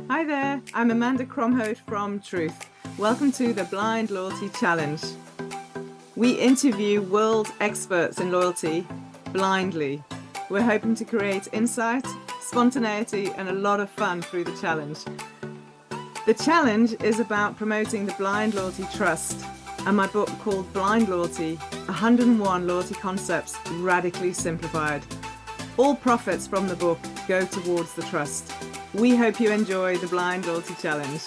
Hi there, I'm Amanda Cromhote from Truth. Welcome to the Blind Loyalty Challenge. We interview world experts in loyalty blindly. We're hoping to create insight, spontaneity, and a lot of fun through the challenge. The challenge is about promoting the blind loyalty trust, and my book called Blind Loyalty, 101 Loyalty Concepts Radically Simplified. All profits from the book go towards the trust. We hope you enjoy the Blind Loyalty Challenge.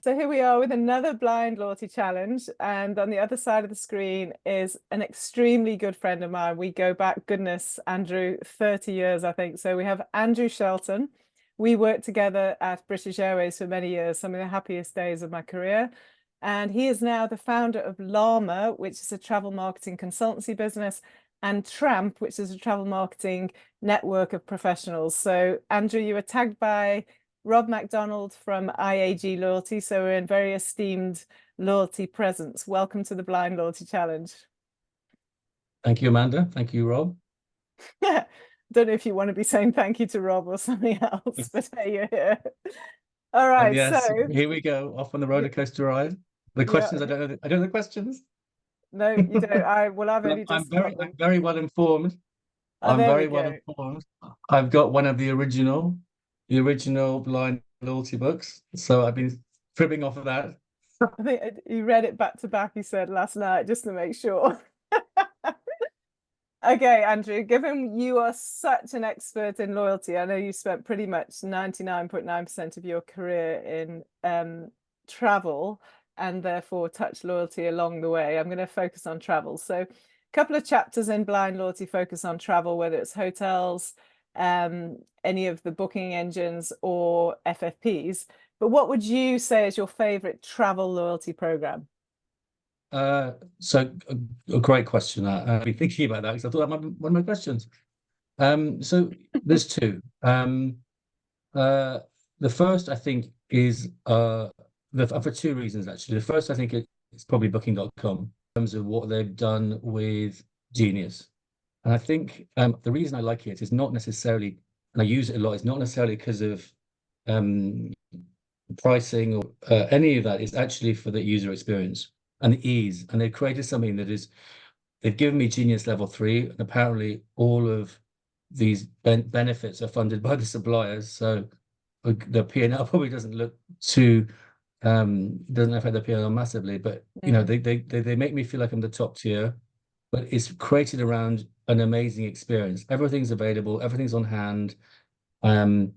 So here we are with another Blind Loyalty Challenge, and on the other side of the screen is an extremely good friend of mine. We go back, goodness, Andrew, 30 years, I think. So we have Andrew Shelton. We worked together at British Airways for many years, some of the happiest days of my career. And he is now the founder of Llama, which is a travel marketing consultancy business, and Tramp, which is a travel marketing network of professionals. So Andrew, you were tagged by Rob MacDonald from IAG Loyalty. So we're in very esteemed loyalty presence. Welcome to the Blind Loyalty Challenge. Thank you, Amanda. Thank you, Rob. Don't know if you want to be saying thank you to Rob or something else, but hey, you're here. All right, yes, so here we go, off on the roller coaster ride. The questions, I don't know. I don't know the questions. No, you don't. I've only just got them. I'm very well informed. Oh, I'm there we very well go. informed. I've got one of the original blind loyalty books. So I've been fibbing off of that. I think you read it back to back, you said last night, just to make sure. Okay, Andrew, given you are such an expert in loyalty, I know you spent pretty much 99.9% of your career in travel and therefore touch loyalty along the way. I'm going to focus on travel. So a couple of chapters in Blind Loyalty focus on travel, whether it's hotels, any of the booking engines or FFPs. But what would you say is your favorite travel loyalty program? So a great question. I've been thinking about that because I thought that might be one of my questions. So there's two. The first I think is for two reasons actually. The first I think it's probably Booking.com in terms of what they've done with Genius. And I think the reason I like it is not necessarily, and I use it a lot, it's not necessarily because of pricing or any of that. It's actually for the user experience and the ease. And they've created something that is, they've given me Genius Level 3, and apparently all of these benefits are funded by the suppliers. So the P&L probably doesn't look too doesn't affect the P&L massively, but you know, they make me feel like I'm the top tier, but it's created around an amazing experience. Everything's available, everything's on hand. And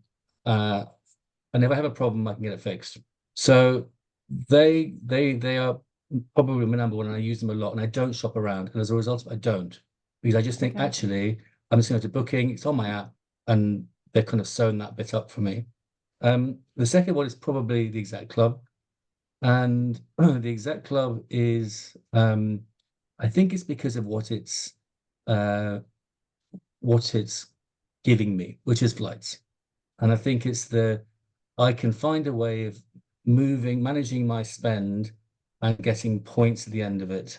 if I have a problem, I can get it fixed. So they are probably my number one, and I use them a lot, and I don't shop around. And as a result, I don't, because I just think actually I'm just going to booking, it's on my app, and they've kind of sewn that bit up for me. The second one is probably the Exec Club. And the Exec Club is I think it's because of what it's giving me, which is flights. And I think it's I can find a way of managing my spend and getting points at the end of it.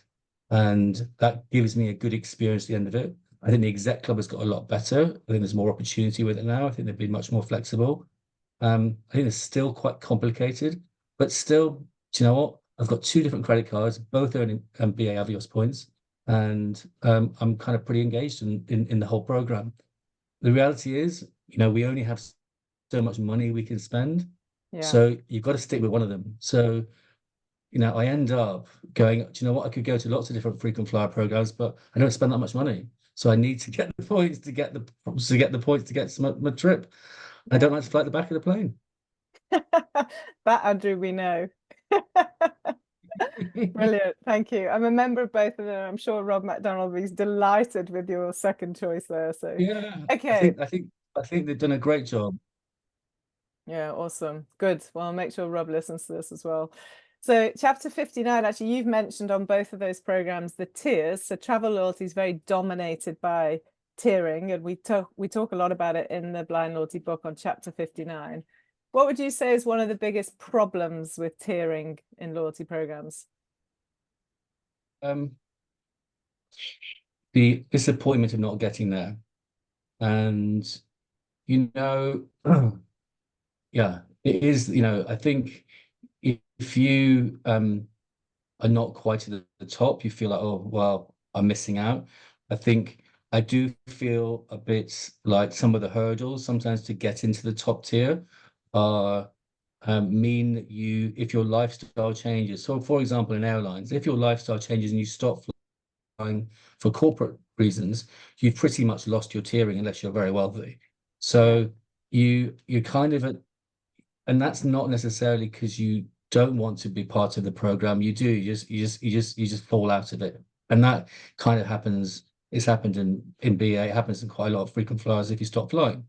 And that gives me a good experience at the end of it. I think the Exec Club has got a lot better. I think there's more opportunity with it now. I think they've been much more flexible. I think it's still quite complicated, but still, do you know what? I've got two different credit cards, both earning BA Avios points, and I'm kind of pretty engaged in the whole program. The reality is, you know, we only have so much money we can spend. Yeah. So you've got to stick with one of them. So, you know, I end up going, do you know what? I could go to lots of different frequent flyer programs, but I don't spend that much money. So I need to get the points to get the points to get my trip. I don't like to fly at the back of the plane. That, Andrew, we know. Brilliant. Thank you. I'm a member of both of them. I'm sure Rob MacDonald is delighted with your second choice there. So yeah, okay. I think they've done a great job. Yeah, awesome. Good. Well, I'll make sure Rob listens to this as well. So chapter 59, actually, you've mentioned on both of those programs the tiers. So travel loyalty is very dominated by tiering, and we talk a lot about it in the Blind Loyalty book on chapter 59. What would you say is one of the biggest problems with tiering in loyalty programs? the disappointment of not getting there. And, you know, yeah, it is, I think if you are not quite at the top, you feel like, oh, well, I'm missing out. I think I do feel a bit like some of the hurdles sometimes to get into the top tier are mean that if your lifestyle changes. So, for example, in airlines, if your lifestyle changes and you stop flying for corporate reasons, you've pretty much lost your tiering unless you're very wealthy. Yeah. So you kind of and that's not necessarily because you don't want to be part of the program. You do. You just fall out of it, and that kind of happens. It's happened in BA. It happens in quite a lot of frequent flyers if you stop flying,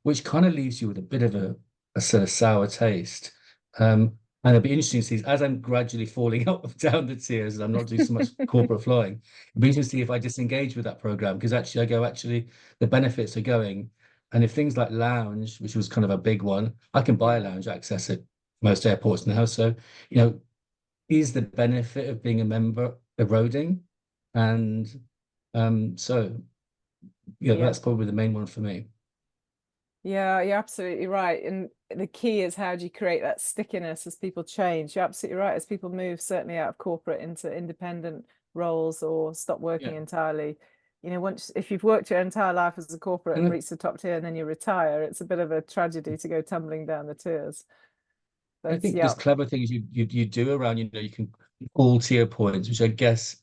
which kind of leaves you with a bit of a sort of sour taste. And it'll be interesting to see as I'm gradually falling up down the tiers, and I'm not doing so much corporate flying. It'll be interesting to see if I disengage with that program because actually the benefits are going. And if things like lounge, which was kind of a big one, I can buy a Yeah. lounge access at most airports now. So, is the benefit of being a member eroding? And so, Yeah. that's probably the main one for me. Yeah, you're absolutely right. And the key is how do you create that stickiness as people change? You're absolutely right. As people move certainly out of corporate into independent roles or stop Yeah. working entirely, once if you've worked your entire life as a corporate and And reached the top tier and then you retire, it's a bit of a tragedy to go tumbling down the tiers. I But think yeah, there's clever things you do around, you can pull tier points, which I guess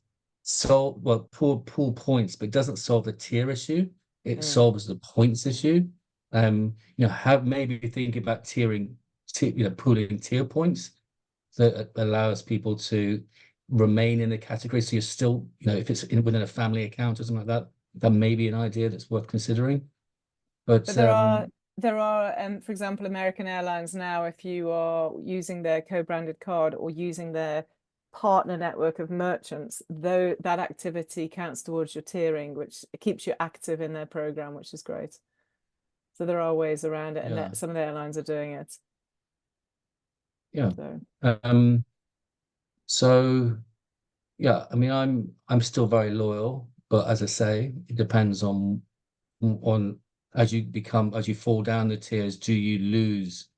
pull points, but it doesn't solve the tier issue. It mm. solves the points issue. Have maybe think about pooling tier points that allows people to remain in the category. So you're still, if it's within a family account or something like that, that may be an idea that's worth considering. But But there are for example, American Airlines now, if you are using their co-branded card or using their partner network of merchants, though that activity counts towards your tiering, which keeps you active in their program, which is great. So there are ways around it, and yeah, that some of the airlines are doing it. yeah. So Um, so yeah, I mean, I'm still very loyal, but as I say, it depends on as you fall down the tiers, do you lose?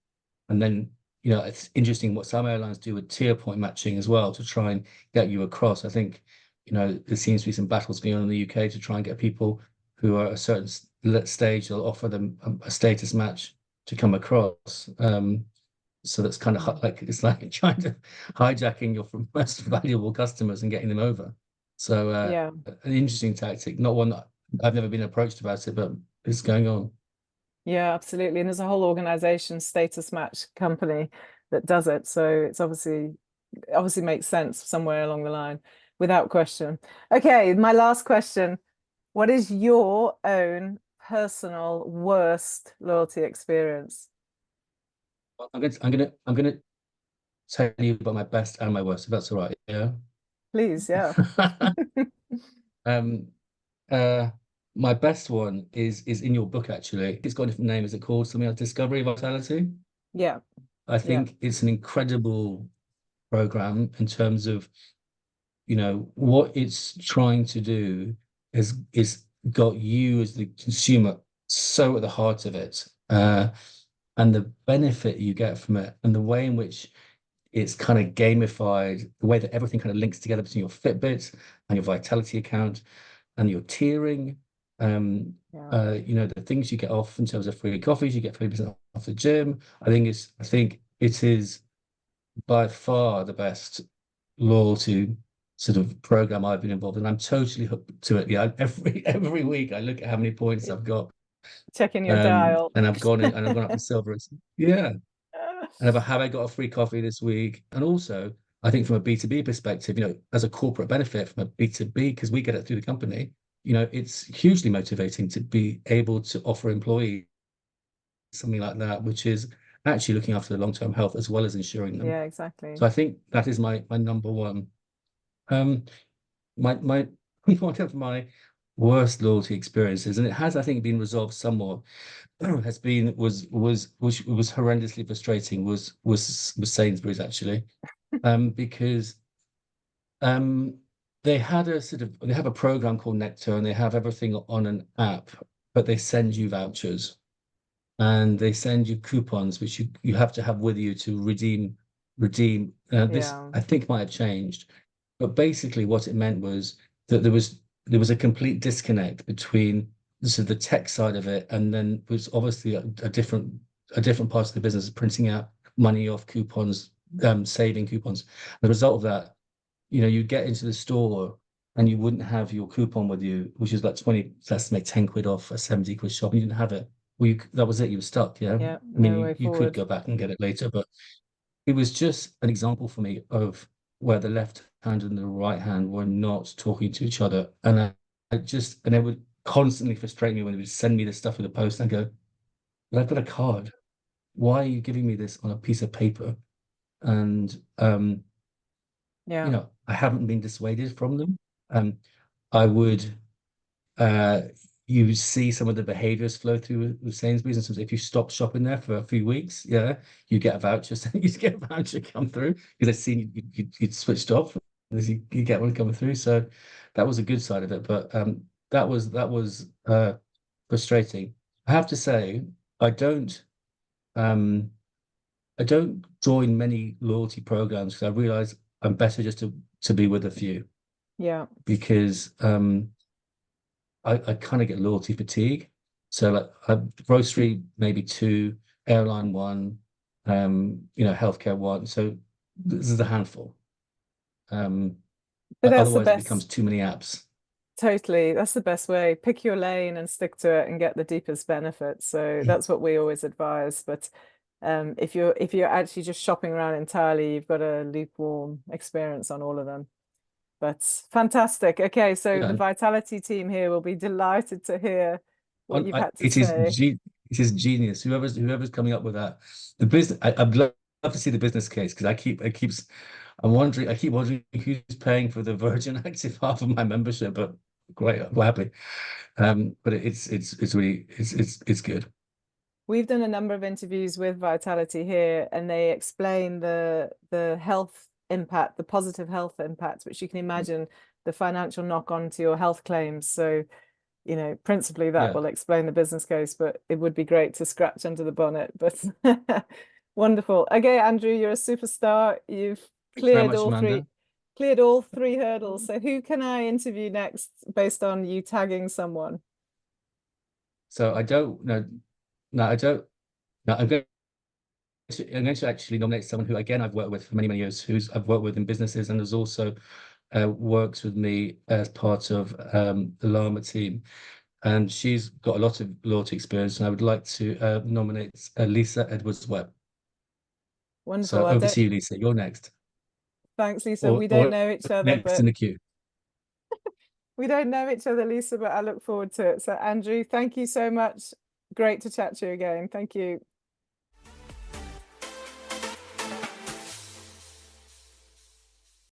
And then, it's interesting what some airlines do with tier point matching as well to try and get you across. I think, there seems to be some battles going on in the UK to try and get people who are at a certain stage, they'll offer them a status match to come across. So that's kind of mm, like it's like trying to hijacking your most valuable customers and getting them over. So yeah. an interesting tactic, not one that I've never been approached about it, but it's going on. Yeah, absolutely. And there's a whole organization, Status Match Company, that does it. So it's obviously makes sense somewhere along the line, without question. Okay, my last question. What is your own personal worst loyalty experience? I'm gonna tell you about my best and my worst, if that's all right. Yeah. Please, yeah. Um, uh, my best one is in your book actually. It's got a different name. Is it called something like Discovery Vitality? Yeah, I yeah, think it's an incredible program in terms of what it's trying to do is got you as the consumer so at the heart of it, and the benefit you get from it, and the way in which it's kind of gamified, the way that everything kind of links together between your Fitbit and your Vitality account and your tiering. Um, yeah. the things you get off in terms of free coffees, you get 50% off the gym. I think it is by far the best loyalty sort of program I've been involved in. I'm totally hooked to it. Yeah, every week I look at how many points I've got, Checking your dial. and I've gone up to silver. Yeah, and have I got a free coffee this week? And also, I think from a B2B perspective, as a corporate benefit from a B2B, because we get it through the company, it's hugely motivating to be able to offer employees something like that, which is actually looking after the long-term health as well as insuring them. Yeah, So exactly. I think that is my number one. Um, my one of my worst loyalty experiences, and it has, I think, been resolved somewhat, has been was which was horrendously frustrating was Sainsbury's actually, because um they had a sort of they have a program called Nectar, and they have everything on an app, but they send you vouchers and they send you coupons which you have to have with you to redeem. This Yeah. I think might have changed, but basically what it meant was that there was a complete disconnect between sort of the tech side of it, and then was obviously a different part of the business printing out money off coupons, saving coupons. The result of that, you get into the store and you wouldn't have your coupon with you, which is like 20, let's make 10 quid off a 70 quid shop. And you didn't have it. Well, that was it. You were stuck. Yeah. Yeah, I mean, no way you could forward. go back and get it later, but it was just an example for me of where the left hand and the right hand were not talking to each other. And and it would constantly frustrate me when they would send me this stuff with the post and I go, but I've got a card. Why are you giving me this on a piece of paper? And Yeah. I haven't been dissuaded from them. I would uh you see some of the behaviors flow through with Sainsbury's, and so if you stop shopping there for a few weeks, yeah, you get a voucher. You get a voucher come through because I've seen you'd switched off. You get one coming through. So that was a good side of it. But that was frustrating. I have to say, I don't um I don't join many loyalty programs because I realize I'm better just to be with a few, Yeah. because I kind of get loyalty fatigue. So like grocery maybe two, airline one, healthcare one. So this is a handful. Um, But that's the Otherwise it becomes best. too many apps. Totally. That's the best way. Pick your lane and stick to it and get the deepest benefit. So that's what we always advise. But if you're actually just shopping around entirely, you've got a lukewarm experience on all of them. But fantastic. Okay, so the Yeah, Vitality team here will be delighted to hear what you've had to it is say. it is genius. Whoever's coming up with that, the business. I'd love to see the business case because I keep wondering who's paying for the Virgin Active half of my membership. But great, well, happy. But it's really it's good. We've done a number of interviews with Vitality here, and they explain the health impact, the positive health impact, which you can imagine the financial knock on to your health claims. So, principally that Yeah, will explain the business case, but it would be great to scratch under the bonnet. But wonderful. Okay, Andrew, you're a superstar. You've thanks very cleared much, all three Amanda. cleared all three hurdles. So who can I interview next based on you tagging someone? So I don't know. No, I don't. No, I'm going to actually nominate someone who, again, I've worked with for many, many years, who's I've worked with in businesses and has also works with me as part of the Llama team. And she's got a lot of loyalty experience, and I would like to nominate Lisa Edwards-Webb. Wonderful. So over to you, Lisa. You're next, Thanks, Lisa. or We don't know each other, next in but the queue. we don't know each other, Lisa, but I look forward to it. So, Andrew, thank you so much. Great to chat to you again. Thank you.